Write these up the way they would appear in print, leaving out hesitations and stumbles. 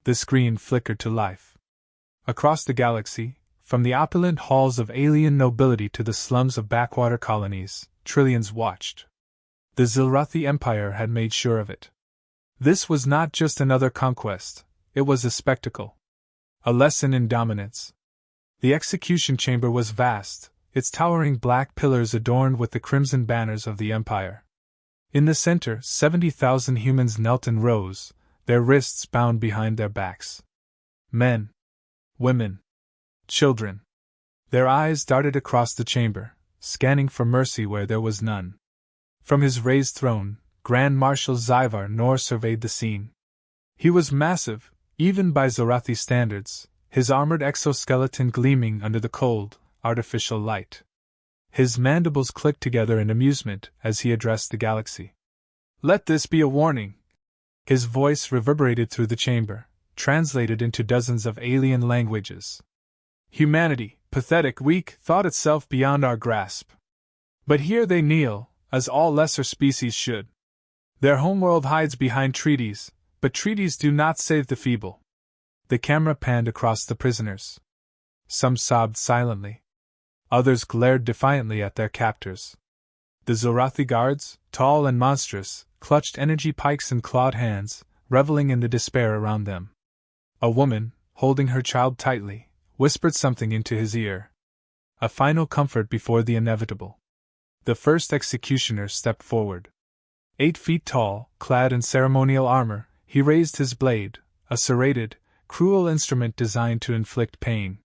The screen flickered to life. Across the galaxy, from the opulent halls of alien nobility to the slums of backwater colonies, trillions watched. The Zilrathi Empire had made sure of it. This was not just another conquest, it was a spectacle. A lesson in dominance. The execution chamber was vast, its towering black pillars adorned with the crimson banners of the Empire. In the center, 70,000 humans knelt in rows, their wrists bound behind their backs. Men, women, children. Their eyes darted across the chamber, scanning for mercy where there was none. From his raised throne, Grand Marshal Zyvar Nor surveyed the scene. He was massive, even by Zorathi standards, his armored exoskeleton gleaming under the cold, artificial light. His mandibles clicked together in amusement as he addressed the galaxy. "Let this be a warning." His voice reverberated through the chamber, translated into dozens of alien languages. Humanity, pathetic, weak, thought itself beyond our grasp. But here they kneel, as all lesser species should. Their homeworld hides behind treaties, but treaties do not save the feeble. The camera panned across the prisoners. Some sobbed silently. Others glared defiantly at their captors. The Zorathi guards, tall and monstrous, clutched energy pikes in clawed hands, reveling in the despair around them. A woman, holding her child tightly, whispered something into his ear. A final comfort before the inevitable. The first executioner stepped forward. 8 feet tall, clad in ceremonial armor, he raised his blade, a serrated, cruel instrument designed to inflict pain.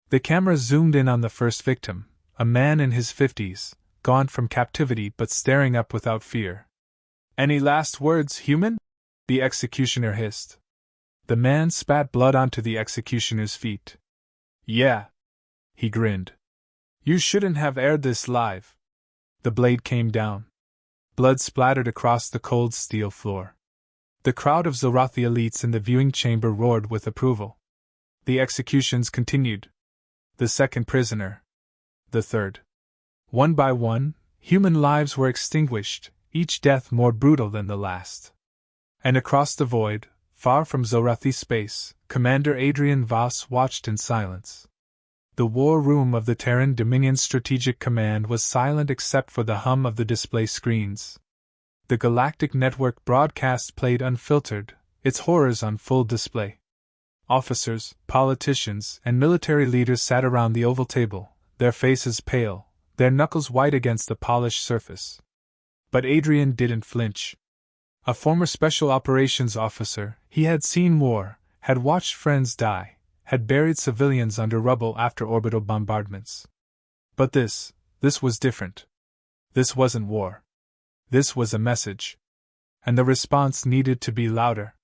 The camera zoomed in on the first victim, a man in his 50s, gaunt from captivity but staring up without fear. "Any last words, human?" the executioner hissed. The man spat blood onto the executioner's feet. "Yeah." He grinned. "You shouldn't have aired this live." The blade came down. Blood splattered across the cold steel floor. The crowd of Zorathi elites in the viewing chamber roared with approval. The executions continued. The second prisoner. The third. One by one, human lives were extinguished, each death more brutal than the last. And across the void, far from Zorathi space, Commander Adrian Voss watched in silence. The war room of the Terran Dominion Strategic Command was silent except for the hum of the display screens. The Galactic Network broadcast played unfiltered, its horrors on full display. Officers, politicians, and military leaders sat around the oval table, their faces pale, their knuckles white against the polished surface. But Adrian didn't flinch. A former special operations officer, he had seen war, had watched friends die, had buried civilians under rubble after orbital bombardments. But this was different. This wasn't war. This was a message. And the response needed to be louder.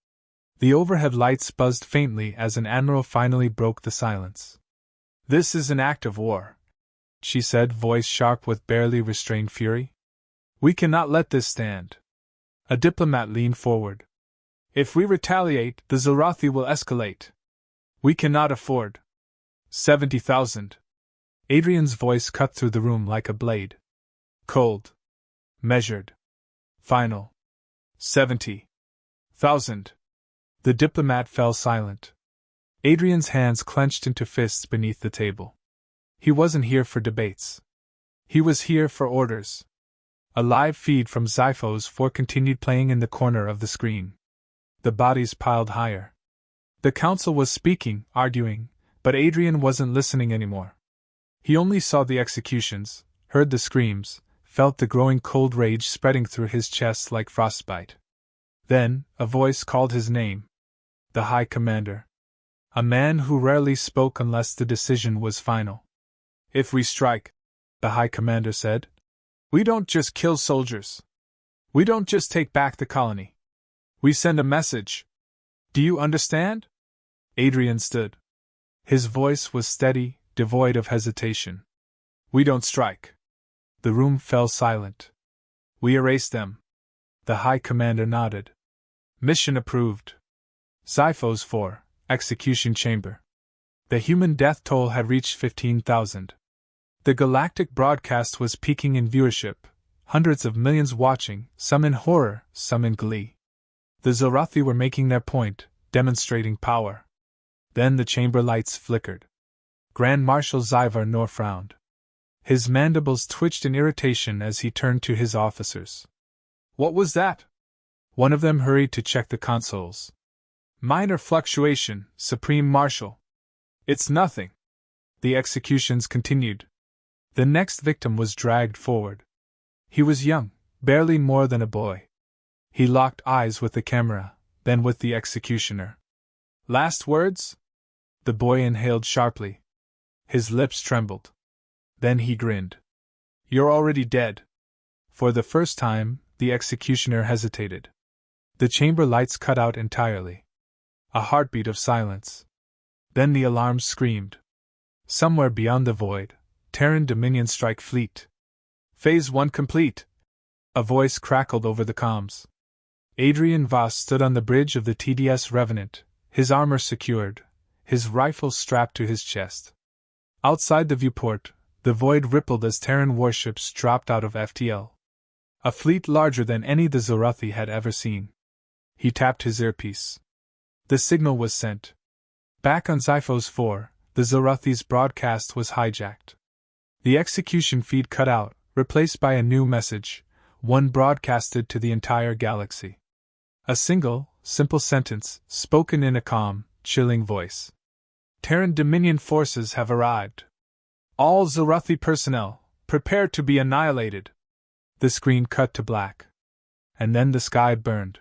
The overhead lights buzzed faintly as an admiral finally broke the silence. "This is an act of war," she said, voice sharp with barely restrained fury. "We cannot let this stand." A diplomat leaned forward. "If we retaliate, the Zorathi will escalate. We cannot afford." 70,000. Adrian's voice cut through the room like a blade. Cold. Measured. Final. 70,000. The diplomat fell silent. Adrian's hands clenched into fists beneath the table. He wasn't here for debates. He was here for orders. A live feed from Zyphos 4 continued playing in the corner of the screen. The bodies piled higher. The council was speaking, arguing, but Adrian wasn't listening anymore. He only saw the executions, heard the screams, felt the growing cold rage spreading through his chest like frostbite. Then, a voice called his name. The High Commander. A man who rarely spoke unless the decision was final. "If we strike," the High Commander said, "we don't just kill soldiers. We don't just take back the colony. We send a message. Do you understand?" Adrian stood. His voice was steady, devoid of hesitation. "We don't strike." The room fell silent. "We erase them." The High Commander nodded. "Mission approved." Zyphos 4, Execution Chamber. The human death toll had reached 15,000. The Galactic broadcast was peaking in viewership, hundreds of millions watching, some in horror, some in glee. The Zorathi were making their point, demonstrating power. Then the chamber lights flickered. Grand Marshal Zyvar Nor frowned. His mandibles twitched in irritation as he turned to his officers. What was that? One of them hurried to check the consoles. Minor fluctuation, Supreme Marshal. It's nothing. The executions continued. The next victim was dragged forward. He was young, barely more than a boy. He locked eyes with the camera, then with the executioner. Last words? The boy inhaled sharply. His lips trembled. Then he grinned. You're already dead. For the first time, the executioner hesitated. The chamber lights cut out entirely. A heartbeat of silence. Then the alarms screamed. Somewhere beyond the void, Terran Dominion strike fleet. Phase 1 complete. A voice crackled over the comms. Adrian Voss stood on the bridge of the TDS Revenant, his armor secured, his rifle strapped to his chest. Outside the viewport, the void rippled as Terran warships dropped out of FTL. A fleet larger than any the Zorathi had ever seen. He tapped his earpiece. The signal was sent. Back on Xiphos 4, the Zorathi's broadcast was hijacked. The execution feed cut out, replaced by a new message, one broadcasted to the entire galaxy. A single, simple sentence, spoken in a calm, chilling voice. Terran Dominion forces have arrived. All Zorathi personnel, prepare to be annihilated. The screen cut to black. And then the sky burned.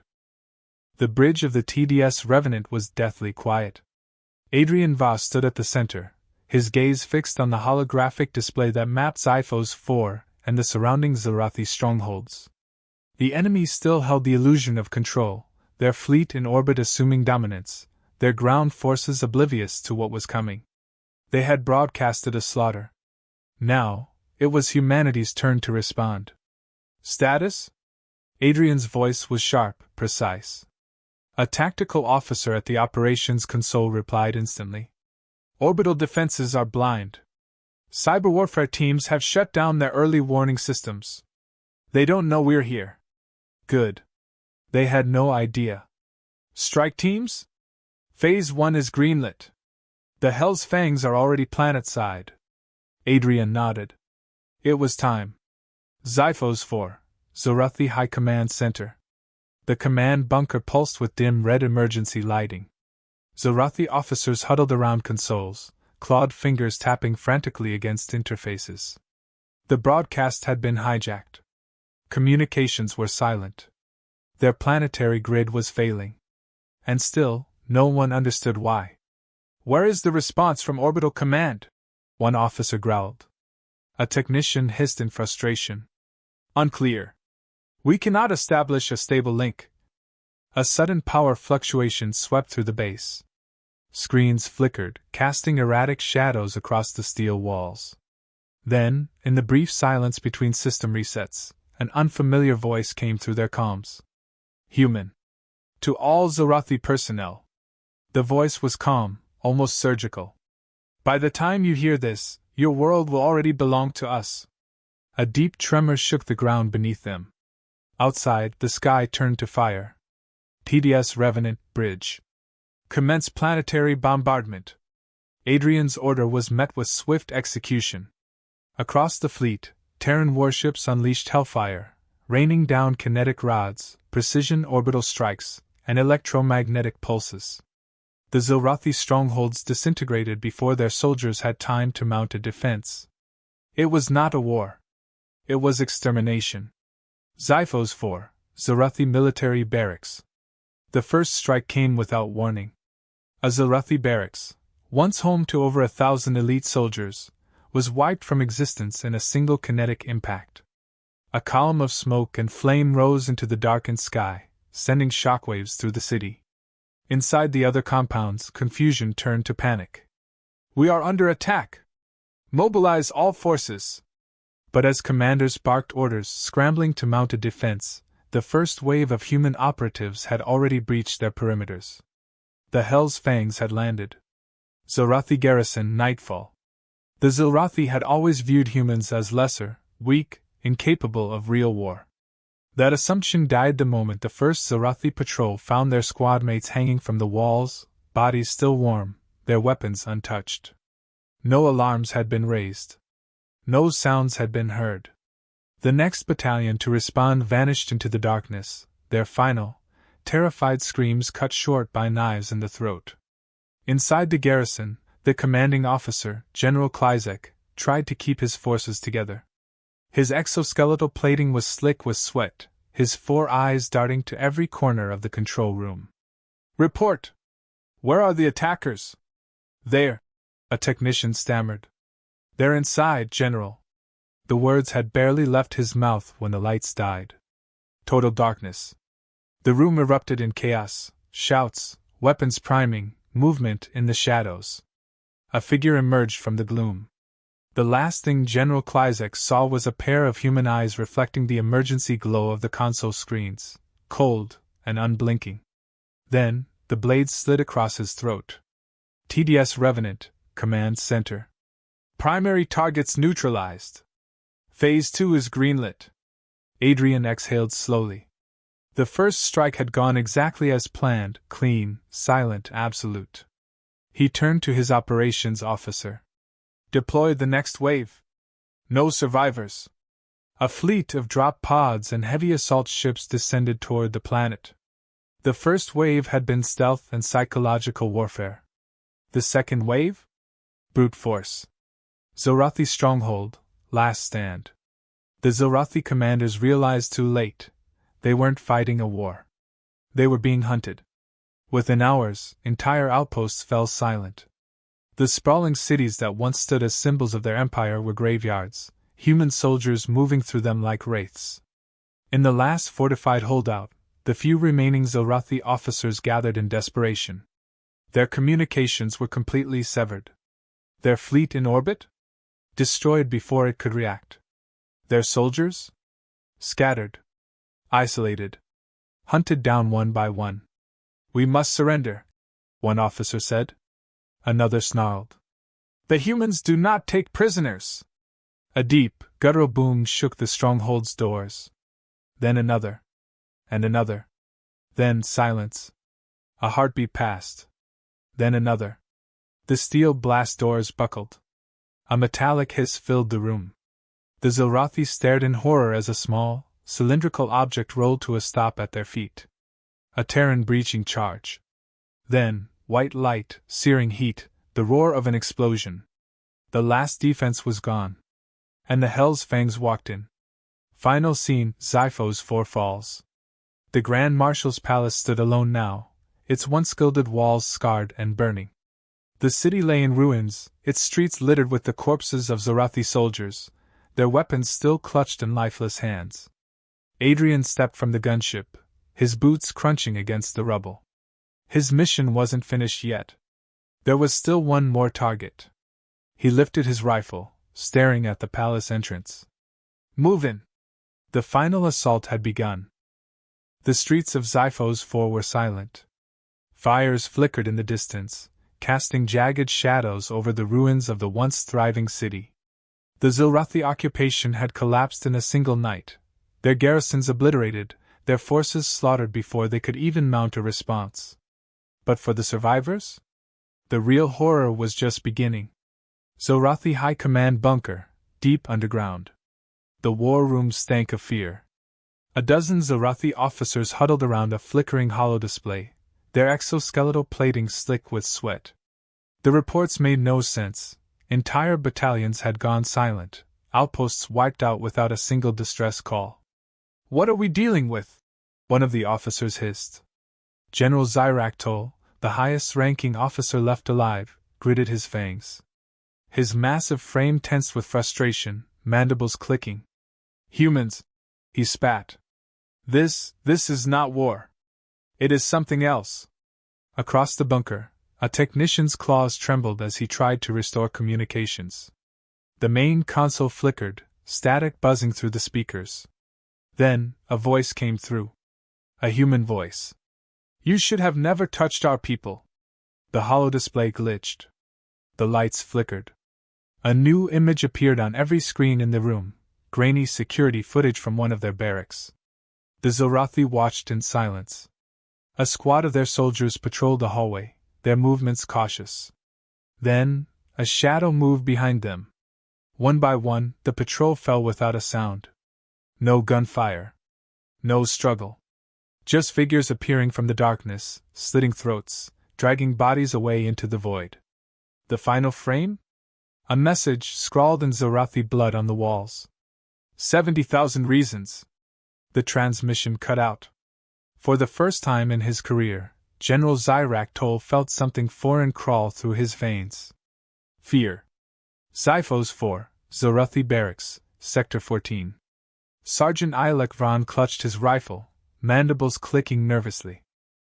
The bridge of the TDS Revenant was deathly quiet. Adrian Voss stood at the center, his gaze fixed on the holographic display that mapped Xiphos 4 and the surrounding Zorathi strongholds. The enemy still held the illusion of control, their fleet in orbit assuming dominance, their ground forces oblivious to what was coming. They had broadcasted a slaughter. Now, it was humanity's turn to respond. Status? Adrian's voice was sharp, precise. A tactical officer at the operations console replied instantly. Orbital defenses are blind. Cyber warfare teams have shut down their early warning systems. They don't know we're here. Good. They had no idea. Strike teams? Phase 1 is greenlit. The Hell's Fangs are already planetside. Adrian nodded. It was time. Xiphos 4, Zorathi High Command Center. The command bunker pulsed with dim red emergency lighting. Zorathi officers huddled around consoles, clawed fingers tapping frantically against interfaces. The broadcast had been hijacked. Communications were silent. Their planetary grid was failing. And still, no one understood why. Where is the response from Orbital Command? One officer growled. A technician hissed in frustration. Unclear. We cannot establish a stable link. A sudden power fluctuation swept through the base. Screens flickered, casting erratic shadows across the steel walls. Then, in the brief silence between system resets, an unfamiliar voice came through their comms. Human. To all Zorathi personnel. The voice was calm, almost surgical. By the time you hear this, your world will already belong to us. A deep tremor shook the ground beneath them. Outside, the sky turned to fire. TDS Revenant Bridge. Commence planetary bombardment. Adrian's order was met with swift execution. Across the fleet, Terran warships unleashed hellfire, raining down kinetic rods, precision orbital strikes, and electromagnetic pulses. The Zorathi strongholds disintegrated before their soldiers had time to mount a defense. It was not a war. It was extermination. Xiphos 4, Zorathi Military Barracks. The first strike came without warning. A Zorathi barracks, once home to over 1,000 elite soldiers, was wiped from existence in a single kinetic impact. A column of smoke and flame rose into the darkened sky, sending shockwaves through the city. Inside the other compounds, confusion turned to panic. We are under attack! Mobilize all forces! But as commanders barked orders, scrambling to mount a defense, the first wave of human operatives had already breached their perimeters. The Hell's Fangs had landed. Zorathi Garrison Nightfall. The Zorathi had always viewed humans as lesser, weak, incapable of real war. That assumption died the moment the first Zarathi patrol found their squad mates hanging from the walls, bodies still warm, their weapons untouched. No alarms had been raised. No sounds had been heard. The next battalion to respond vanished into the darkness, their final, terrified screams cut short by knives in the throat. Inside the garrison, the commanding officer, General Klizek, tried to keep his forces together. His exoskeletal plating was slick with sweat, his 4 eyes darting to every corner of the control room. "Report! Where are the attackers?" "There," a technician stammered. "They're inside, General." The words had barely left his mouth when the lights died. Total darkness. The room erupted in chaos, shouts, weapons priming, movement in the shadows. A figure emerged from the gloom. The last thing General Klizek saw was a pair of human eyes reflecting the emergency glow of the console screens, cold and unblinking. Then, the blade slid across his throat. TDS Revenant, Command Center. Primary targets neutralized. Phase 2 is greenlit. Adrian exhaled slowly. The first strike had gone exactly as planned, clean, silent, absolute. He turned to his operations officer. "Deploy the next wave. No survivors." A fleet of drop pods and heavy assault ships descended toward the planet. The first wave had been stealth and psychological warfare. The second wave? Brute force. Zarathi stronghold, last stand. The Zarathi commanders realized too late. They weren't fighting a war. They were being hunted. Within hours, entire outposts fell silent. The sprawling cities that once stood as symbols of their empire were graveyards, human soldiers moving through them like wraiths. In the last fortified holdout, the few remaining Zarathi officers gathered in desperation. Their communications were completely severed. Their fleet in orbit? Destroyed before it could react. Their soldiers? Scattered. Isolated. Hunted down one by one. "We must surrender," one officer said. Another snarled. "The humans do not take prisoners." A deep, guttural boom shook the stronghold's doors. Then another. And another. Then silence. A heartbeat passed. Then another. The steel blast doors buckled. A metallic hiss filled the room. The Zarathi stared in horror as a small, cylindrical object rolled to a stop at their feet. A Terran breaching charge. Then, white light, searing heat, the roar of an explosion. The last defense was gone. And the Hell's Fangs walked in. Final scene, Xiphos 4 falls. The Grand Marshal's palace stood alone now, its once gilded walls scarred and burning. The city lay in ruins, its streets littered with the corpses of Zarathi soldiers, their weapons still clutched in lifeless hands. Adrian stepped from the gunship, his boots crunching against the rubble. His mission wasn't finished yet. There was still one more target. He lifted his rifle, staring at the palace entrance. "Move in!" The final assault had begun. The streets of Xiphos 4 were silent. Fires flickered in the distance, casting jagged shadows over the ruins of the once thriving city. The Zarathi occupation had collapsed in a single night, their garrisons obliterated, their forces slaughtered before they could even mount a response. But for the survivors? The real horror was just beginning. Zarathi High Command bunker, deep underground. The war room stank of fear. A dozen Zarathi officers huddled around a flickering holodisplay, their exoskeletal plating slick with sweat. The reports made no sense. Entire battalions had gone silent, outposts wiped out without a single distress call. "What are we dealing with?" one of the officers hissed. General Zyraktol, the highest-ranking officer left alive, gritted his fangs. His massive frame tensed with frustration, mandibles clicking. "Humans," he spat. This is not war. It is something else." Across the bunker, a technician's claws trembled as he tried to restore communications. The main console flickered, static buzzing through the speakers. Then, a voice came through. A human voice. "You should have never touched our people." The holodisplay glitched. The lights flickered. A new image appeared on every screen in the room, grainy security footage from one of their barracks. The Zilrathi watched in silence. A squad of their soldiers patrolled the hallway, their movements cautious. Then, a shadow moved behind them. One by one, the patrol fell without a sound. No gunfire. No struggle. Just figures appearing from the darkness, slitting throats, dragging bodies away into the void. The final frame? A message scrawled in Zilrathi blood on the walls. 70,000 reasons. The transmission cut out. For the first time in his career, General Zyrak felt something foreign crawl through his veins. Fear. Zyphos 4, Zilrathi Barracks, Sector 14. Sergeant Ilek Vron clutched his rifle, mandibles clicking nervously.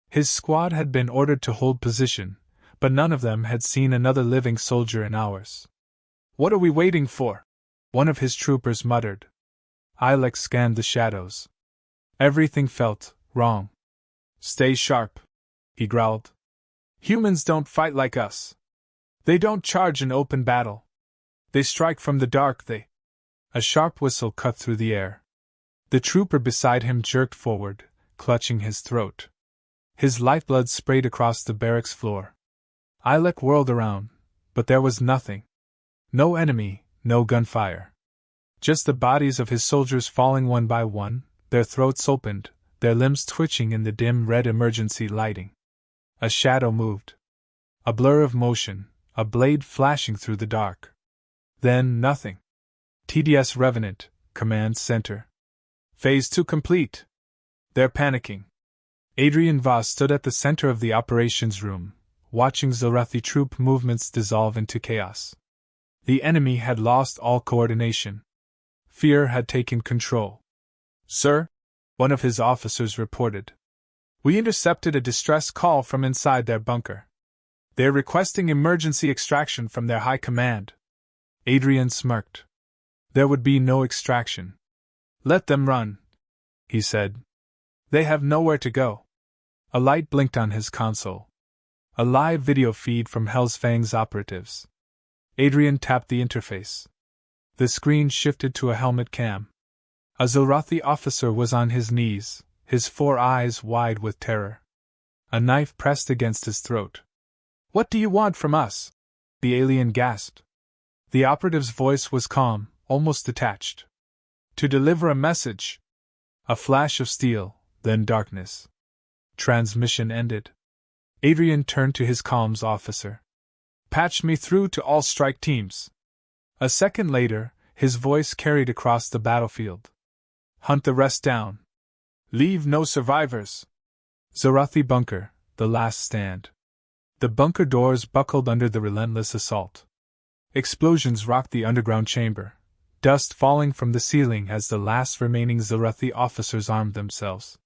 His squad had been ordered to hold position, but none of them had seen another living soldier in hours. "What are we waiting for?" one of his troopers muttered. Ilek scanned the shadows. Everything felt wrong. "Stay sharp," he growled. "Humans don't fight like us. They don't charge in open battle. They strike from the dark, A sharp whistle cut through the air. The trooper beside him jerked forward, clutching his throat. His lifeblood sprayed across the barracks floor. Ilek whirled around, but there was nothing. No enemy, no gunfire. Just the bodies of his soldiers falling one by one, their throats opened, their limbs twitching in the dim red emergency lighting. A shadow moved. A blur of motion, a blade flashing through the dark. Then nothing. TDS Revenant, Command Center. Phase 2 complete. They're panicking. Adrian Voss stood at the center of the operations room, watching Zilrathi troop movements dissolve into chaos. The enemy had lost all coordination. Fear had taken control. "Sir," one of his officers reported. "We intercepted a distress call from inside their bunker. They're requesting emergency extraction from their high command." Adrian smirked. There would be no extraction. "Let them run," he said. "They have nowhere to go." A light blinked on his console. A live video feed from Hell's Fang's operatives. Adrian tapped the interface. The screen shifted to a helmet cam. A Zilrathi officer was on his knees, his 4 eyes wide with terror. A knife pressed against his throat. "What do you want from us?" the alien gasped. The operative's voice was calm, almost detached. "To deliver a message." A flash of steel, then darkness. Transmission ended. Adrian turned to his comms officer. "Patch me through to all strike teams." A second later, his voice carried across the battlefield. "Hunt the rest down. Leave no survivors." Zilrathi Bunker, the last stand. The bunker doors buckled under the relentless assault. Explosions rocked the underground chamber, dust falling from the ceiling as the last remaining Zilrathi officers armed themselves.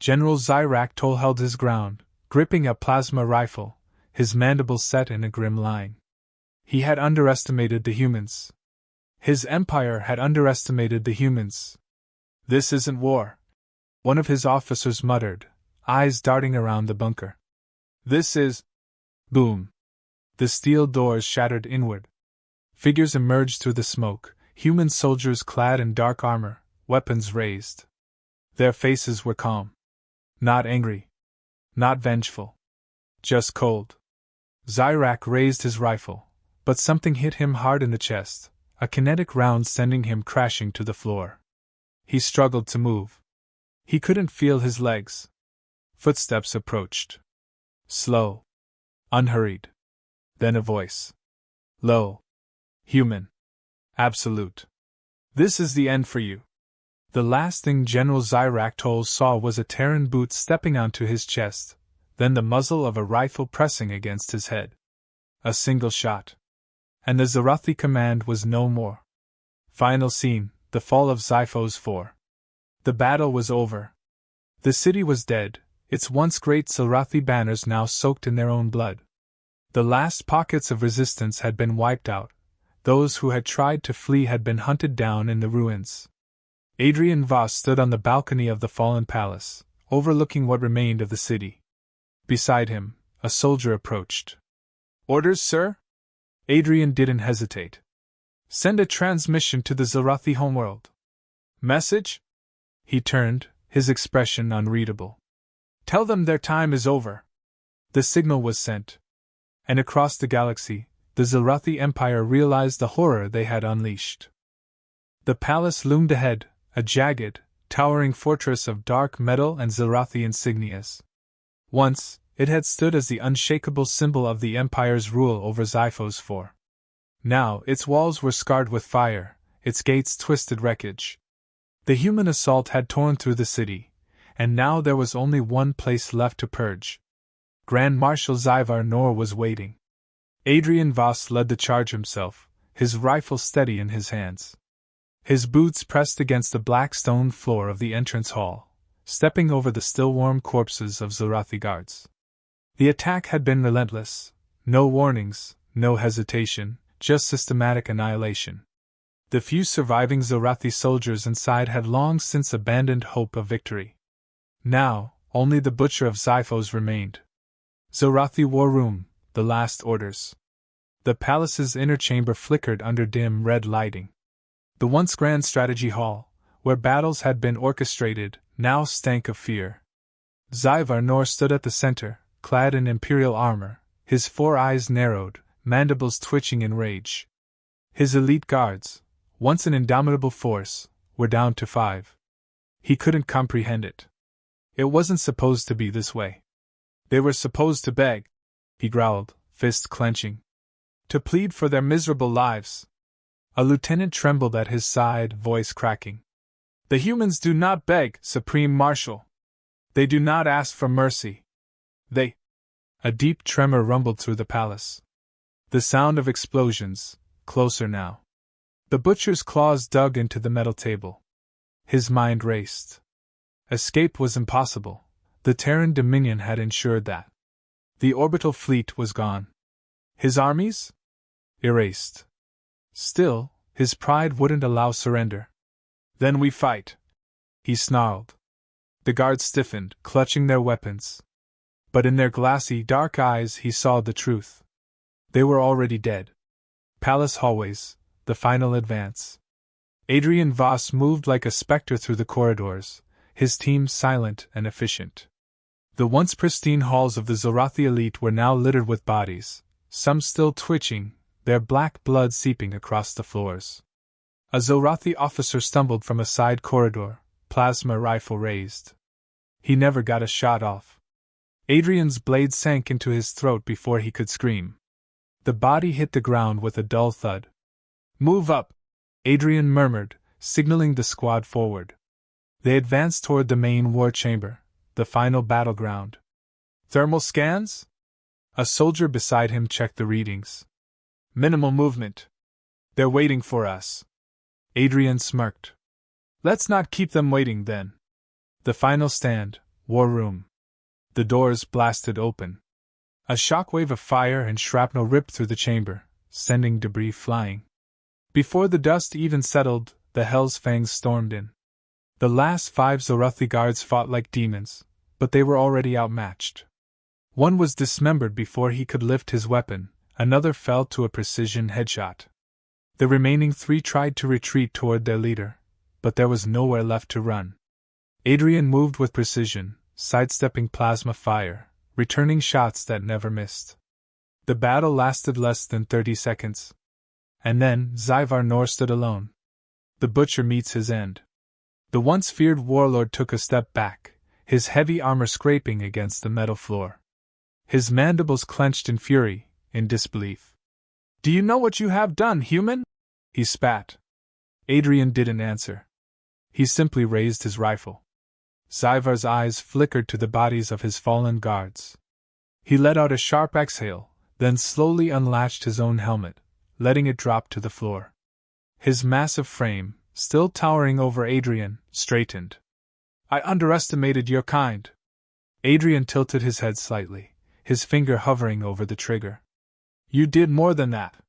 General Zyrak held his ground, gripping a plasma rifle, his mandibles set in a grim line. He had underestimated the humans. His empire had underestimated the humans. "This isn't war," one of his officers muttered, eyes darting around the bunker. "This is—" Boom! The steel doors shattered inward. Figures emerged through the smoke, human soldiers clad in dark armor, weapons raised. Their faces were calm. Not angry. Not vengeful. Just cold. Zyrak raised his rifle, but something hit him hard in the chest, a kinetic round sending him crashing to the floor. He struggled to move. He couldn't feel his legs. Footsteps approached. Slow. Unhurried. Then a voice. Low. Human. Absolute. "This is the end for you." The last thing General Zyrak saw was a Terran boot stepping onto his chest, then the muzzle of a rifle pressing against his head. A single shot. And the Zilrathi command was no more. Final scene, the fall of Zyphos 4. The battle was over. The city was dead, its once great Zilrathi banners now soaked in their own blood. The last pockets of resistance had been wiped out. Those who had tried to flee had been hunted down in the ruins. Adrian Voss stood on the balcony of the fallen palace, overlooking what remained of the city. Beside him, a soldier approached. "Orders, sir?" Adrian didn't hesitate. "Send a transmission to the Zilrathi homeworld." "Message?" He turned, his expression unreadable. "Tell them their time is over." The signal was sent. And across the galaxy, the Zilrathi Empire realized the horror they had unleashed. The palace loomed ahead, a jagged, towering fortress of dark metal and Zilrathi insignias. Once, it had stood as the unshakable symbol of the Empire's rule over Xiphos IV. Now, its walls were scarred with fire, its gates twisted wreckage. The human assault had torn through the city, and now there was only one place left to purge. Grand Marshal Zyvar Nor was waiting. Adrian Voss led the charge himself, his rifle steady in his hands. His boots pressed against the black stone floor of the entrance hall, stepping over the still-warm corpses of Zilrathi guards. The attack had been relentless, no warnings, no hesitation, just systematic annihilation. The few surviving Zilrathi soldiers inside had long since abandoned hope of victory. Now, only the Butcher of Xiphos remained. Zilrathi War Room, the last orders. The palace's inner chamber flickered under dim red lighting. The once grand strategy hall, where battles had been orchestrated, now stank of fear. Zyvar Nor stood at the center, clad in imperial armor, his 4 eyes narrowed, mandibles twitching in rage. His elite guards, once an indomitable force, were down to 5. He couldn't comprehend it. It wasn't supposed to be this way. They were supposed to beg, he growled, fist clenching. To plead for their miserable lives. A lieutenant trembled at his side, voice cracking. "The humans do not beg, Supreme Marshal. They do not ask for mercy. They—" A deep tremor rumbled through the palace. The sound of explosions, closer now. The butcher's claws dug into the metal table. His mind raced. Escape was impossible. The Terran Dominion had ensured that. The orbital fleet was gone. His armies? Erased. Still, his pride wouldn't allow surrender. "Then we fight," he snarled. The guards stiffened, clutching their weapons. But in their glassy, dark eyes he saw the truth. They were already dead. Palace hallways, the final advance. Adrian Voss moved like a specter through the corridors, his team silent and efficient. The once pristine halls of the Zilrathi elite were now littered with bodies, some still twitching, their black blood seeping across the floors. A Zilrathi officer stumbled from a side corridor, plasma rifle raised. He never got a shot off. Adrian's blade sank into his throat before he could scream. The body hit the ground with a dull thud. "Move up," Adrian murmured, signaling the squad forward. They advanced toward the main war chamber, the final battleground. "Thermal scans?" A soldier beside him checked the readings. "Minimal movement. They're waiting for us." Adrian smirked. "Let's not keep them waiting then." The final stand, war room. The doors blasted open. A shockwave of fire and shrapnel ripped through the chamber, sending debris flying. Before the dust even settled, the Hell's Fangs stormed in. The last 5 Zilrathi guards fought like demons, but they were already outmatched. One was dismembered before he could lift his weapon, another fell to a precision headshot. The remaining 3 tried to retreat toward their leader, but there was nowhere left to run. Adrian moved with precision, sidestepping plasma fire, returning shots that never missed. The battle lasted less than 30 seconds. And then Zyvar Nor stood alone. The butcher meets his end. The once feared warlord took a step back, his heavy armor scraping against the metal floor. His mandibles clenched in fury, in disbelief. "Do you know what you have done, human?" he spat. Adrian didn't answer. He simply raised his rifle. Zyvar's eyes flickered to the bodies of his fallen guards. He let out a sharp exhale, then slowly unlatched his own helmet, letting it drop to the floor. His massive frame, still towering over Adrian, straightened. "I underestimated your kind." Adrian tilted his head slightly, his finger hovering over the trigger. "You did more than that."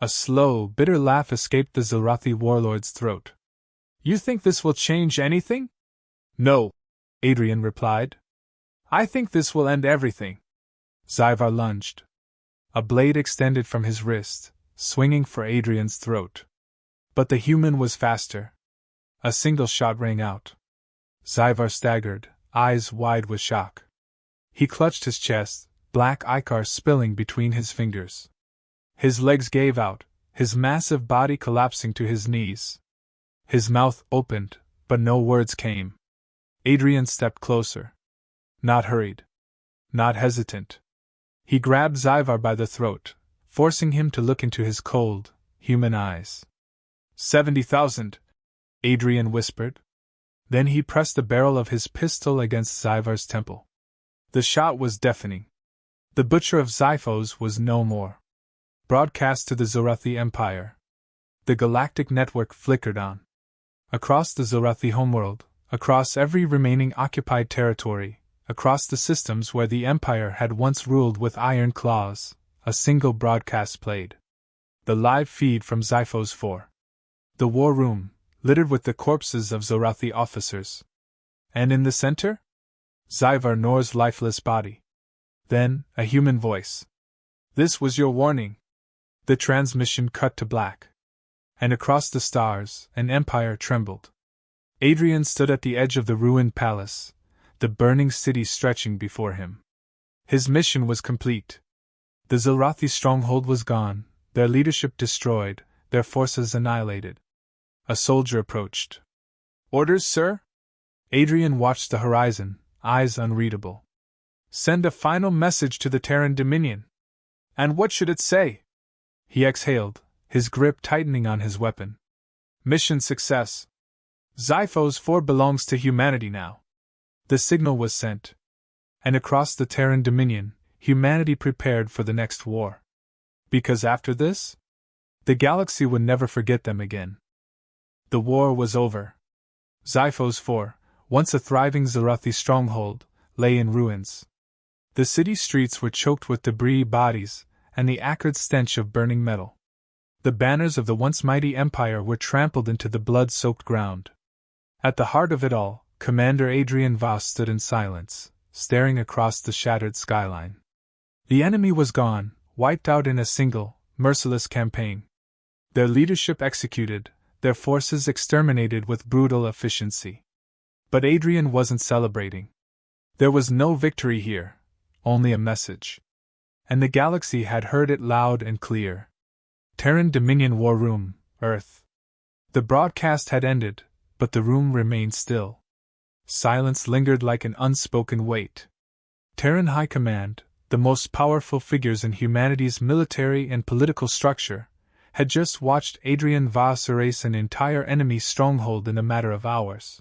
A slow, bitter laugh escaped the Zilrathi warlord's throat. "You think this will change anything?" "No," Adrian replied. "I think this will end everything." Zyvar lunged. A blade extended from his wrist, swinging for Adrian's throat. But the human was faster. A single shot rang out. Zyvar staggered, eyes wide with shock. He clutched his chest, black ichor spilling between his fingers. His legs gave out, his massive body collapsing to his knees. His mouth opened, but no words came. Adrian stepped closer. Not hurried. Not hesitant. He grabbed Zyvar by the throat, forcing him to look into his cold, human eyes. 70,000, Adrian whispered. Then he pressed the barrel of his pistol against Zyvar's temple. The shot was deafening. The Butcher of Zyphos was no more. Broadcast to the Zorathi Empire. The Galactic network flickered on. Across the Zorathi homeworld, across every remaining occupied territory, across the systems where the Empire had once ruled with iron claws, a single broadcast played. The live feed from Zyphos 4. The war room, littered with the corpses of Zorathi officers. And in the center? Zyvar Nor's lifeless body. Then, a human voice. This was your warning. The transmission cut to black. And across the stars, an empire trembled. Adrian stood at the edge of the ruined palace, the burning city stretching before him. His mission was complete. The Zorathi stronghold was gone, their leadership destroyed, their forces annihilated. A soldier approached. Orders, sir? Adrian watched the horizon, eyes unreadable. Send a final message to the Terran Dominion. And what should it say? He exhaled, his grip tightening on his weapon. Mission success. Zyphos 4 belongs to humanity now. The signal was sent. And across the Terran Dominion, humanity prepared for the next war. Because after this, the galaxy would never forget them again. The war was over. Zyphos 4, once a thriving Zorathi stronghold, lay in ruins. The city streets were choked with debris, bodies, and the acrid stench of burning metal. The banners of the once mighty empire were trampled into the blood-soaked ground. At the heart of it all, Commander Adrian Voss stood in silence, staring across the shattered skyline. The enemy was gone, wiped out in a single, merciless campaign. Their leadership executed, their forces exterminated with brutal efficiency. But Adrian wasn't celebrating. There was no victory here, only a message. And the galaxy had heard it loud and clear. Terran Dominion War Room, Earth. The broadcast had ended, but the room remained still. Silence lingered like an unspoken weight. Terran High Command, the most powerful figures in humanity's military and political structure, had just watched Adrian Voss erase an entire enemy stronghold in a matter of hours.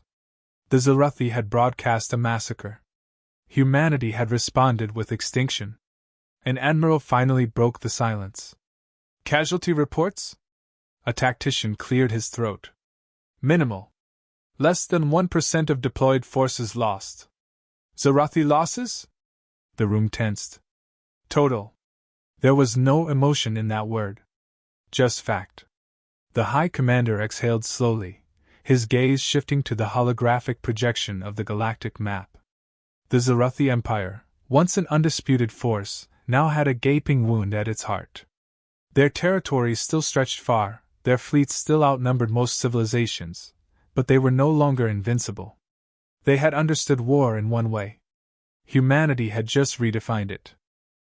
The Zorathi had broadcast a massacre. Humanity had responded with extinction. An admiral finally broke the silence. Casualty reports? A tactician cleared his throat. Minimal. Less than 1% of deployed forces lost. Zorathi losses? The room tensed. Total. There was no emotion in that word. Just fact. The High Commander exhaled slowly, his gaze shifting to the holographic projection of the galactic map. The Zorathi Empire, once an undisputed force, now had a gaping wound at its heart. Their territories still stretched far, their fleets still outnumbered most civilizations, but they were no longer invincible. They had understood war in one way. Humanity had just redefined it.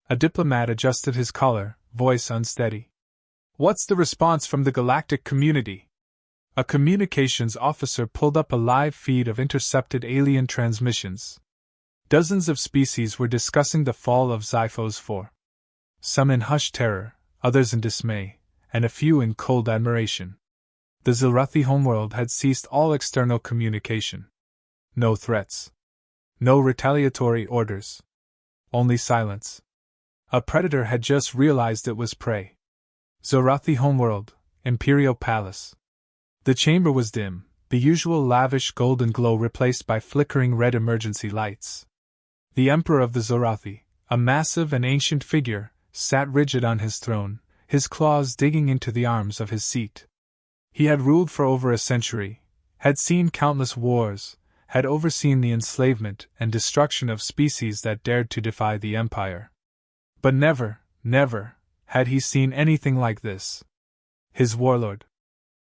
A diplomat adjusted his collar, voice unsteady. What's the response from the galactic community? A communications officer pulled up a live feed of intercepted alien transmissions. Dozens of species were discussing the fall of Zyphos 4. Some in hushed terror, others in dismay, and a few in cold admiration. The Zorathi homeworld had ceased all external communication. No threats. No retaliatory orders. Only silence. A predator had just realized it was prey. Zorathi homeworld, Imperial Palace. The chamber was dim, the usual lavish golden glow replaced by flickering red emergency lights. The Emperor of the Zorathi, a massive and ancient figure, sat rigid on his throne, his claws digging into the arms of his seat. He had ruled for over a century, had seen countless wars, had overseen the enslavement and destruction of species that dared to defy the Empire. But never, had he seen anything like this. His warlord,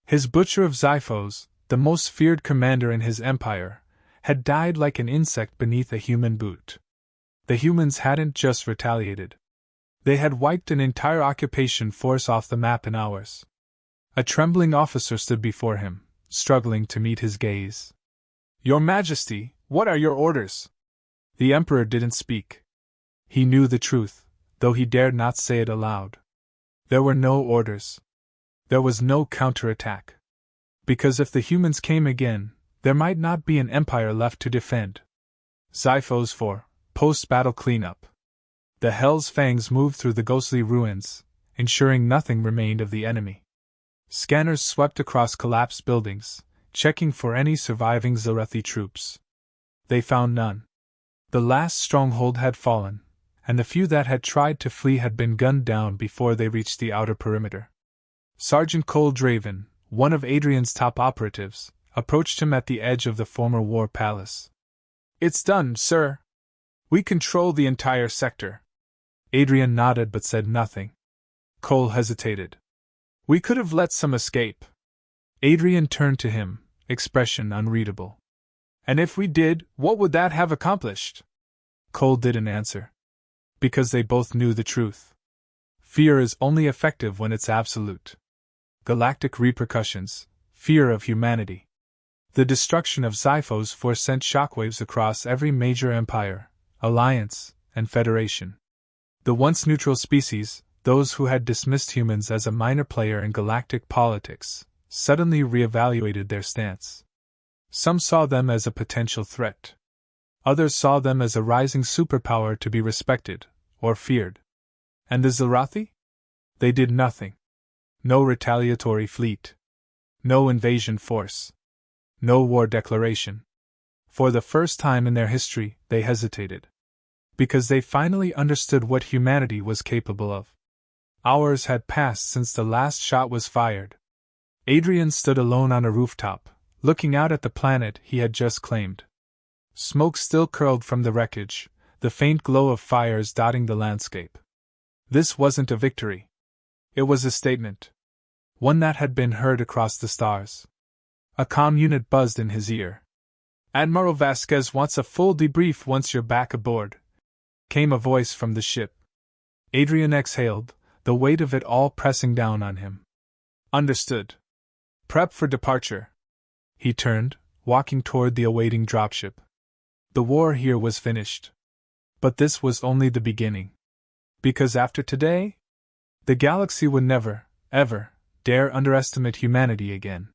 his Butcher of Zyphos, the most feared commander in his empire, had died like an insect beneath a human boot. The humans hadn't just retaliated. They had wiped an entire occupation force off the map in hours. A trembling officer stood before him, struggling to meet his gaze. "Your Majesty, what are your orders?" The Emperor didn't speak. He knew the truth, though he dared not say it aloud. There were no orders. There was no counterattack. Because if the humans came again, there might not be an empire left to defend. Xiphos for post-battle cleanup. The Hell's Fangs moved through the ghostly ruins, ensuring nothing remained of the enemy. Scanners swept across collapsed buildings, checking for any surviving Zilrathi troops. They found none. The last stronghold had fallen, and the few that had tried to flee had been gunned down before they reached the outer perimeter. Sergeant Cole Draven, one of Adrian's top operatives, approached him at the edge of the former war palace. "It's done, sir. We control the entire sector." Adrian nodded but said nothing. Cole hesitated. "We could have let some escape." Adrian turned to him, expression unreadable. "And if we did, what would that have accomplished?" Cole didn't answer. Because they both knew the truth. Fear is only effective when it's absolute. Galactic repercussions, fear of humanity. The destruction of Xiphos force sent shockwaves across every major empire, alliance, and federation. The once neutral species, those who had dismissed humans as a minor player in galactic politics, suddenly reevaluated their stance. Some saw them as a potential threat. Others saw them as a rising superpower to be respected, or feared. And the Zilrathi? They did nothing. No retaliatory fleet. No invasion force. No war declaration. For the first time in their history, they hesitated. Because they finally understood what humanity was capable of. Hours had passed since the last shot was fired. Adrian stood alone on a rooftop, looking out at the planet he had just claimed. Smoke still curled from the wreckage, the faint glow of fires dotting the landscape. This wasn't a victory. It was a statement. One that had been heard across the stars. A comm unit buzzed in his ear. "Admiral Vasquez wants a full debrief once you're back aboard," came a voice from the ship. Adrian exhaled, the weight of it all pressing down on him. "Understood. Prep for departure." He turned, walking toward the awaiting dropship. The war here was finished. But this was only the beginning. Because after today, the galaxy would never, ever, dare underestimate humanity again.